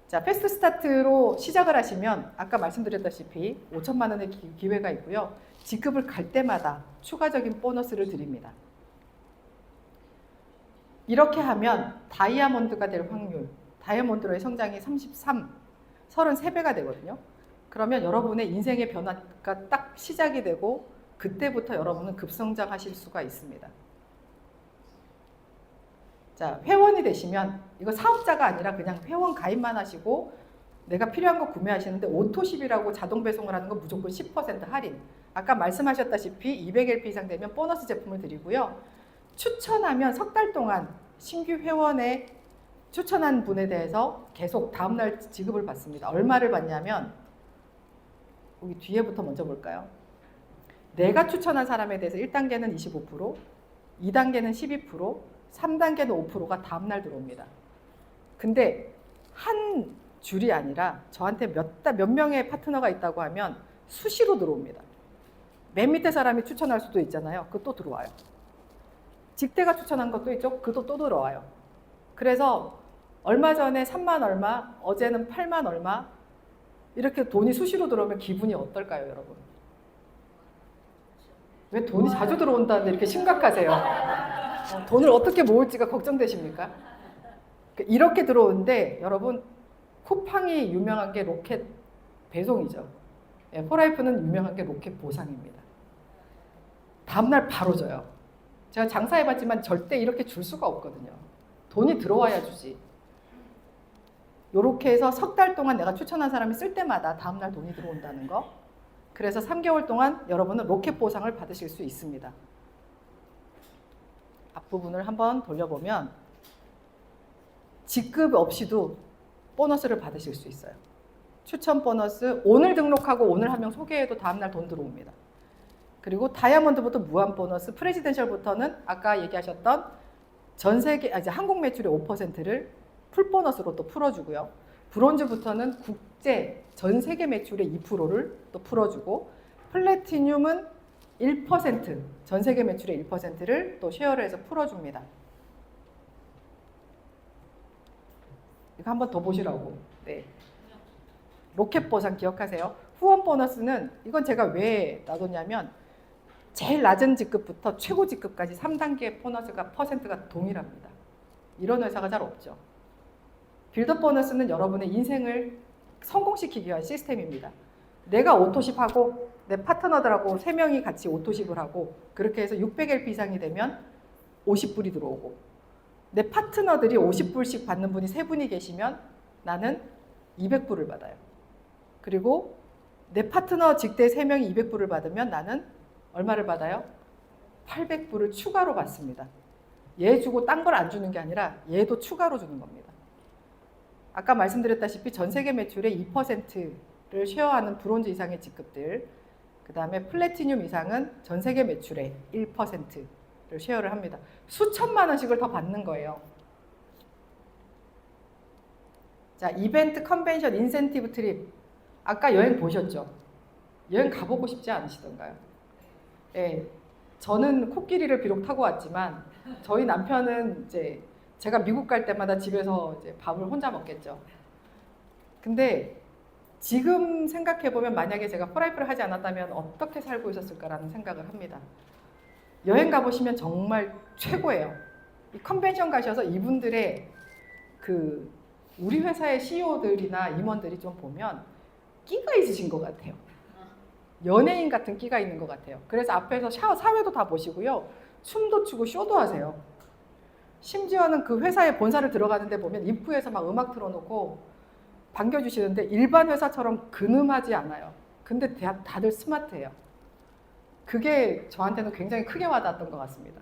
자, 패스트 스타트로 시작을 하시면 아까 말씀드렸다시피 5천만 원의 기회가 있고요. 직급을 갈 때마다 추가적인 보너스를 드립니다. 이렇게 하면 다이아몬드가 될 확률, 다이아몬드로의 성장이 33배가 되거든요. 그러면 여러분의 인생의 변화가 딱 시작이 되고 그때부터 여러분은 급성장하실 수가 있습니다. 자, 회원이 되시면 이거 사업자가 아니라 그냥 회원 가입만 하시고 내가 필요한 거 구매하시는데 오토십이라고 자동 배송을 하는 건 무조건 10% 할인. 아까 말씀하셨다시피 200LP 이상 되면 보너스 제품을 드리고요. 추천하면 석 달 동안 신규 회원에 추천한 분에 대해서 계속 다음날 지급을 받습니다. 얼마를 받냐면 여기 뒤에부터 먼저 볼까요? 내가 추천한 사람에 대해서 1단계는 25%, 2단계는 12%, 3단계는 5%가 다음날 들어옵니다. 근데 한 줄이 아니라 저한테 몇 명의 파트너가 있다고 하면 수시로 들어옵니다. 맨 밑에 사람이 추천할 수도 있잖아요. 그것도 들어와요. 직대가 추천한 것도 있죠. 그것도 또 들어와요. 그래서 얼마 전에 3만 얼마, 어제는 8만 얼마 이렇게 돈이 수시로 들어오면 기분이 어떨까요, 여러분? 왜 돈이 자주 들어온다는데 이렇게 심각하세요? 돈을 어떻게 모을지가 걱정되십니까? 이렇게 들어오는데 여러분 쿠팡이 유명한 게 로켓 배송이죠. 예, 포라이프는 유명한 게 로켓 보상입니다. 다음날 바로 줘요. 제가 장사해봤지만 절대 이렇게 줄 수가 없거든요. 돈이 들어와야 주지. 이렇게 해서 석 달 동안 내가 추천한 사람이 쓸 때마다 다음날 돈이 들어온다는 거. 그래서 3개월 동안 여러분은 로켓 보상을 받으실 수 있습니다. 앞부분을 한번 돌려보면 직급 없이도 보너스를 받으실 수 있어요. 추천 보너스, 오늘 등록하고 오늘 한 명 소개해도 다음날 돈 들어옵니다. 그리고 다이아몬드부터 무한 보너스, 프레지덴셜부터는 아까 얘기하셨던 전 세계, 이제 한국 매출의 5%를 풀 보너스로 또 풀어주고요. 브론즈부터는 국제 전 세계 매출의 2%를 또 풀어주고, 플래티늄은 1%, 전 세계 매출의 1%를 또 쉐어를 해서 풀어줍니다. 이거 한번 더 보시라고. 네. 로켓 보상 기억하세요? 후원 보너스는 이건 제가 왜 놔뒀냐면 제일 낮은 직급부터 최고 직급까지 3단계 보너스가 퍼센트가 동일합니다. 이런 회사가 잘 없죠. 빌더 보너스는 여러분의 인생을 성공시키기 위한 시스템입니다. 내가 오토십하고 내 파트너들하고 3명이 같이 오토십을 하고 그렇게 해서 600LP 이상이 되면 50불이 들어오고, 내 파트너들이 50불씩 받는 분이 3분이 계시면 나는 200불을 받아요. 그리고 내 파트너 직대 3명이 200불을 받으면 나는 얼마를 받아요? 800불을 추가로 받습니다. 얘 주고 딴 걸 안 주는 게 아니라 얘도 추가로 주는 겁니다. 아까 말씀드렸다시피 전 세계 매출의 2%를 쉐어하는 브론즈 이상의 직급들, 그 다음에 플래티늄 이상은 전 세계 매출의 1%를 쉐어를 합니다. 수천만 원씩을 더 받는 거예요. 자, 이벤트, 컨벤션, 인센티브 트립. 아까 여행 보셨죠? 여행 가보고 싶지 않으시던가요? 예. 저는 코끼리를 비록 타고 왔지만 저희 남편은 이제 제가 미국 갈 때마다 집에서 이제 밥을 혼자 먹겠죠. 근데 지금 생각해보면 만약에 제가 포라이프를 하지 않았다면 어떻게 살고 있었을까라는 생각을 합니다. 여행 가보시면 정말 최고예요. 이 컨벤션 가셔서 이분들의 그 우리 회사의 CEO들이나 임원들이 좀 보면 끼가 있으신 것 같아요. 연예인 같은 끼가 있는 것 같아요. 그래서 앞에서 사회도 다 보시고요. 춤도 추고 쇼도 하세요. 심지어는 그 회사의 본사를 들어가는데 보면 입구에서 막 음악 틀어놓고 반겨주시는데 일반 회사처럼 근음하지 않아요. 근데 다들 스마트해요. 그게 저한테는 굉장히 크게 와닿았던 것 같습니다.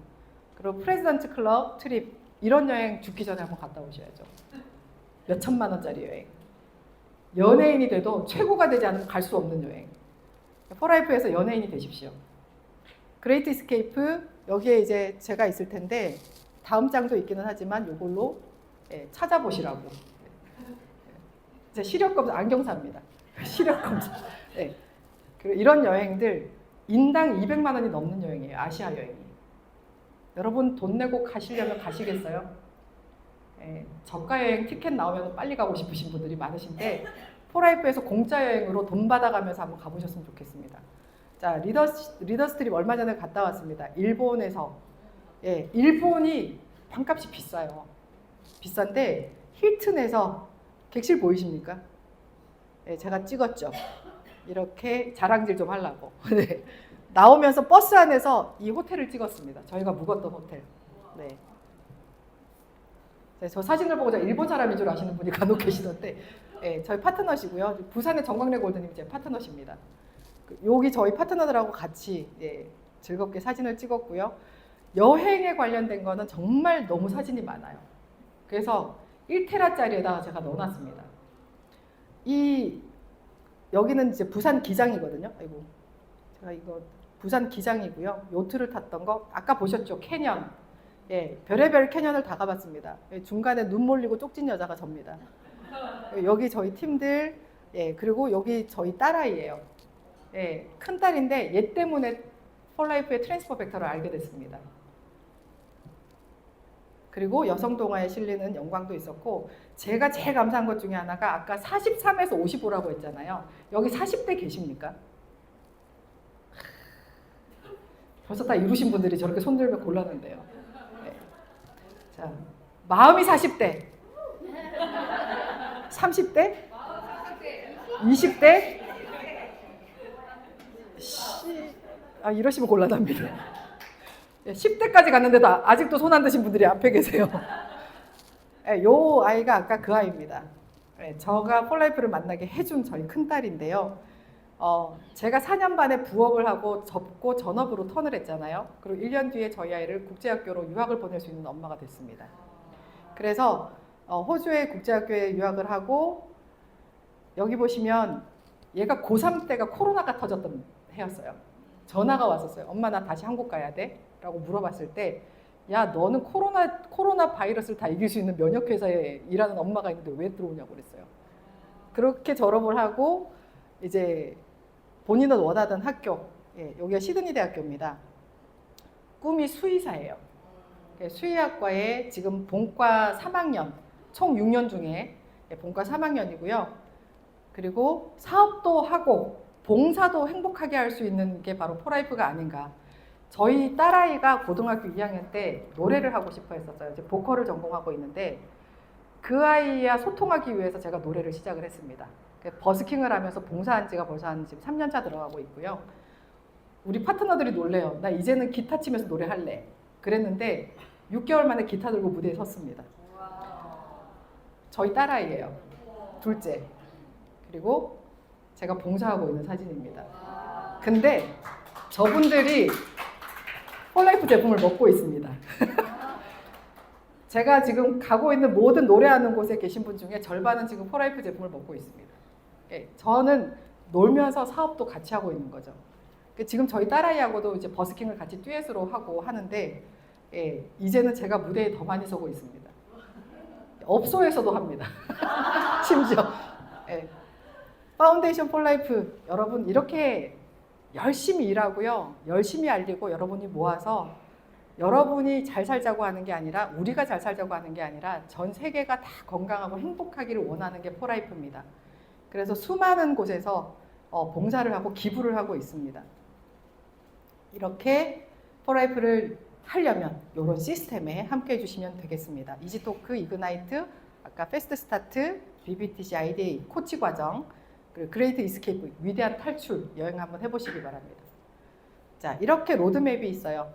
그리고 프레지던트 클럽 트립 이런 여행 죽기 전에 한번 갔다 오셔야죠. 몇 천만 원짜리 여행. 연예인이 돼도 최고가 되지 않으면 갈 수 없는 여행. 포라이프에서 연예인이 되십시오. 그레이트 이스케이프 여기에 이제 제가 있을 텐데 다음 장도 있기는 하지만 이걸로 찾아보시라고. 제 시력 검사 안경사입니다. 시력 검사. 네. 그리고 이런 여행들 인당 200만 원이 넘는 여행이에요. 아시아 여행이. 여러분 돈 내고 가시려면 가시겠어요? 저가 여행 티켓 나오면 빨리 가고 싶으신 분들이 많으신데 포라이프에서 공짜 여행으로 돈 받아가면서 한번 가보셨으면 좋겠습니다. 자, 리더스 트립 얼마 전에 갔다 왔습니다. 일본에서. 일본이 방값이 비싸요. 비싼데 힐튼에서 객실 보이십니까? 제가 찍었죠. 이렇게 자랑질 좀 하려고. 네. 나오면서 버스 안에서 이 호텔을 찍었습니다. 저희가 묵었던 호텔. 네. 저 사진을 보고 일본 사람인 줄 아시는 분이 간혹 계시던데 저희 파트너시고요. 부산의 정광래 골드님이 제 파트너십니다. 여기 저희 파트너들하고 같이 즐겁게 사진을 찍었고요. 여행에 관련된 거는 정말 너무 사진이 많아요. 그래서 1테라짜리에다가 제가 넣어놨습니다. 여기는 이제 부산 기장이거든요. 아이고, 제가 이거 부산 기장이고요. 요트를 탔던 거 아까 보셨죠? 캐년. 별의별 캐년을 다 가봤습니다. 중간에 눈 몰리고 쪽진 여자가 접니다. 여기 저희 팀들, 그리고 여기 저희 딸아이예요. 큰 딸인데 얘 때문에 폴라이프의 트랜스퍼 벡터를 알게 됐습니다. 그리고 여성 동화에 실리는 영광도 있었고 제가 제일 감사한 것 중에 하나가 아까 43에서 55라고 했잖아요. 여기 40대 계십니까? 벌써 다 이루신 분들이 저렇게 손들면 곤란한데요. 자, 마음이 40대, 30대, 20대, 이러시면 곤란합니다. 10대까지 갔는데도 아직도 손 안 드신 분들이 앞에 계세요. 요 아이가 아까 그 아이입니다. 저가 폴라이프를 만나게 해준 저희 큰딸인데요. 제가 4년 반에 부업을 하고 접고 전업으로 턴을 했잖아요. 그리고 1년 뒤에 저희 아이를 국제학교로 유학을 보낼 수 있는 엄마가 됐습니다. 그래서 호주의 국제학교에 유학을 하고 여기 보시면 얘가 고3 때가 코로나가 터졌던 해였어요. 전화가 왔었어요. 엄마 나 다시 한국 가야 돼? 라고 물어봤을 때 야 너는 코로나 바이러스를 다 이길 수 있는 면역회사에 일하는 엄마가 있는데 왜 들어오냐고 그랬어요. 그렇게 졸업을 하고 이제 본인은 원하던 학교, 여기가 시드니 대학교입니다. 꿈이 수의사예요. 수의학과에 지금 본과 3학년, 총 6년 중에 본과 3학년이고요. 그리고 사업도 하고 봉사도 행복하게 할 수 있는 게 바로 포라이프가 아닌가. 저희 딸아이가 고등학교 2학년 때 노래를 하고 싶어 했었어요. 이제 보컬을 전공하고 있는데 그 아이와 소통하기 위해서 제가 노래를 시작을 했습니다. 버스킹을 하면서 봉사한 지가 벌써 한 지금 3년 차 들어가고 있고요. 우리 파트너들이 놀래요. 나 이제는 기타 치면서 노래할래. 그랬는데 6개월 만에 기타 들고 무대에 섰습니다. 저희 딸아이예요. 둘째. 그리고 제가 봉사하고 있는 사진입니다. 근데 저분들이 폴라이프 제품을 먹고 있습니다. 제가 지금 가고 있는 모든 노래하는 곳에 계신 분 중에 절반은 지금 폴라이프 제품을 먹고 있습니다. 저는 놀면서 사업도 같이 하고 있는 거죠. 지금 저희 딸아이하고도 이제 버스킹을 같이 듀엣으로 하고 하는데 이제는 제가 무대에 더 많이 서고 있습니다. 업소에서도 합니다. 심지어. 파운데이션 폴라이프 여러분 이렇게 열심히 일하고요. 열심히 알리고 여러분이 모아서 여러분이 잘 살자고 하는 게 아니라 우리가 잘 살자고 하는 게 아니라 전 세계가 다 건강하고 행복하기를 원하는 게 포라이프입니다. 그래서 수많은 곳에서 봉사를 하고 기부를 하고 있습니다. 이렇게 포라이프를 하려면 이런 시스템에 함께 해주시면 되겠습니다. 이지토크, 이그나이트, 아까 패스트 스타트, BBTC, IDA, 코치 과정, 그리고 그레이트 이스케이프, 위대한 탈출 여행 한번 해보시기 바랍니다. 자, 이렇게 로드맵이 있어요.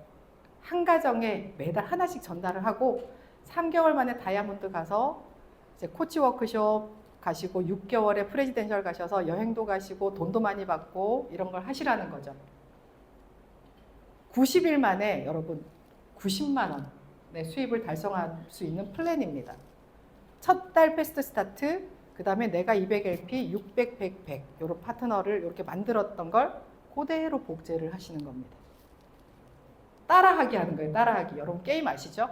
한 가정에 매달 하나씩 전달을 하고 3개월 만에 다이아몬드 가서 이제 코치 워크숍 가시고 6개월에 프레지덴셜 가셔서 여행도 가시고 돈도 많이 받고 이런 걸 하시라는 거죠. 90일 만에 여러분 90만 원의 수입을 달성할 수 있는 플랜입니다. 첫 달 패스트 스타트, 그 다음에 내가 200LP, 600, 100, 100 이런 파트너를 이렇게 만들었던 걸 그대로 복제를 하시는 겁니다. 따라하기 하는 거예요. 따라하기. 여러분 게임 아시죠?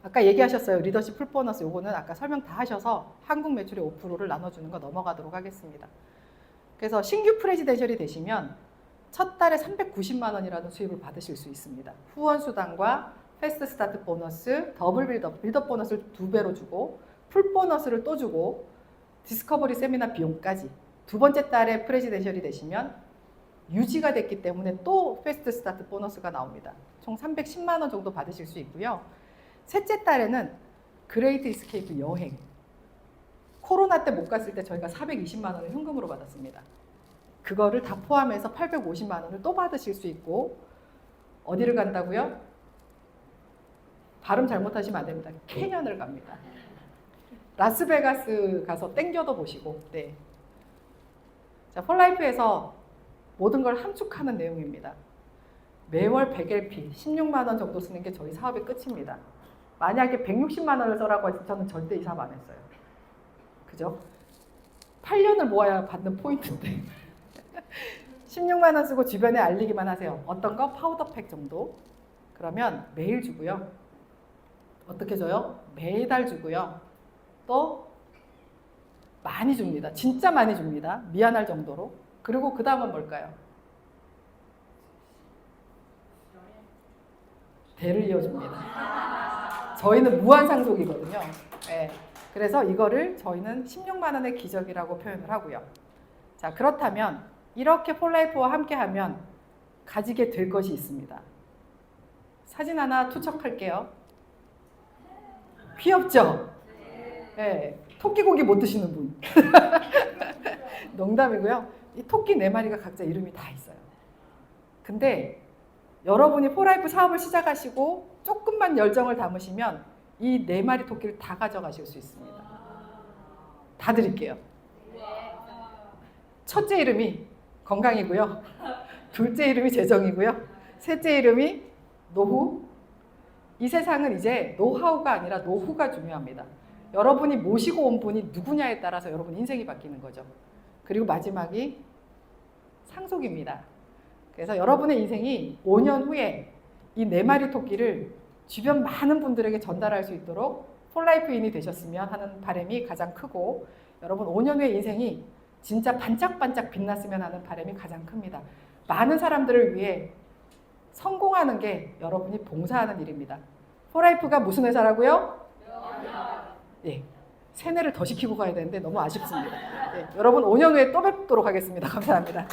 아까 얘기하셨어요. 리더십 풀 보너스. 요거는 아까 설명 다 하셔서 한국 매출의 5%를 나눠주는 거 넘어가도록 하겠습니다. 그래서 신규 프레지덴셜이 되시면 첫 달에 390만 원이라는 수입을 받으실 수 있습니다. 후원 수당과 패스트 스타트 보너스, 더블 빌드업 보너스를 2배로 주고 풀 보너스를 또 주고 디스커버리 세미나 비용까지 두 번째 달에 프레지덴셜이 되시면 유지가 됐기 때문에 또 패스트 스타트 보너스가 나옵니다. 총 310만 원 정도 받으실 수 있고요. 셋째 달에는 그레이트 이스케이프 여행. 코로나 때 못 갔을 때 저희가 420만 원을 현금으로 받았습니다. 그거를 다 포함해서 850만 원을 또 받으실 수 있고 어디를 간다고요? 발음 잘못하시면 안 됩니다. 캐년을 갑니다. 라스베가스 가서 땡겨도 보시고. 네. 자, 폴라이프에서 모든 걸 함축하는 내용입니다. 매월 100LP, 16만 원 정도 쓰는 게 저희 사업의 끝입니다. 만약에 160만 원을 써라고 해서 저는 절대 이 사업 안 했어요. 그죠? 8년을 모아야 받는 포인트인데 16만 원 쓰고 주변에 알리기만 하세요. 어떤 거? 파우더팩 정도. 그러면 매일 주고요. 어떻게 줘요? 매달 주고요. 또 많이 줍니다. 진짜 많이 줍니다. 미안할 정도로. 그리고 그 다음은 뭘까요? 대를 이어줍니다. 저희는 무한상속이거든요. 네. 그래서 이거를 저희는 16만 원의 기적이라고 표현을 하고요. 자, 그렇다면 이렇게 폴라이프와 함께하면 가지게 될 것이 있습니다. 사진 하나 투척할게요. 귀엽죠? 네. 토끼고기 못 드시는 분. 농담이고요. 이 토끼 4마리가 각자 이름이 다 있어요. 근데 여러분이 폴라이프 사업을 시작하시고 조금만 열정을 담으시면 이 4마리 토끼를 다 가져가실 수 있습니다. 다 드릴게요. 첫째 이름이 건강이고요. 둘째 이름이 재정이고요. 셋째 이름이 노후. 이 세상은 이제 노하우가 아니라 노후가 중요합니다. 여러분이 모시고 온 분이 누구냐에 따라서 여러분 인생이 바뀌는 거죠. 그리고 마지막이 상속입니다. 그래서 여러분의 인생이 5년 후에 이 4마리 토끼를 주변 많은 분들에게 전달할 수 있도록 폴라이프인이 되셨으면 하는 바람이 가장 크고, 여러분 5년 후에 인생이 진짜 반짝반짝 빛났으면 하는 바람이 가장 큽니다. 많은 사람들을 위해 성공하는 게 여러분이 봉사하는 일입니다. 폴라이프가 무슨 회사라고요? 예, 세뇌를 더 시키고 가야 되는데 너무 아쉽습니다. 예, 여러분 5년 후에 또 뵙도록 하겠습니다. 감사합니다.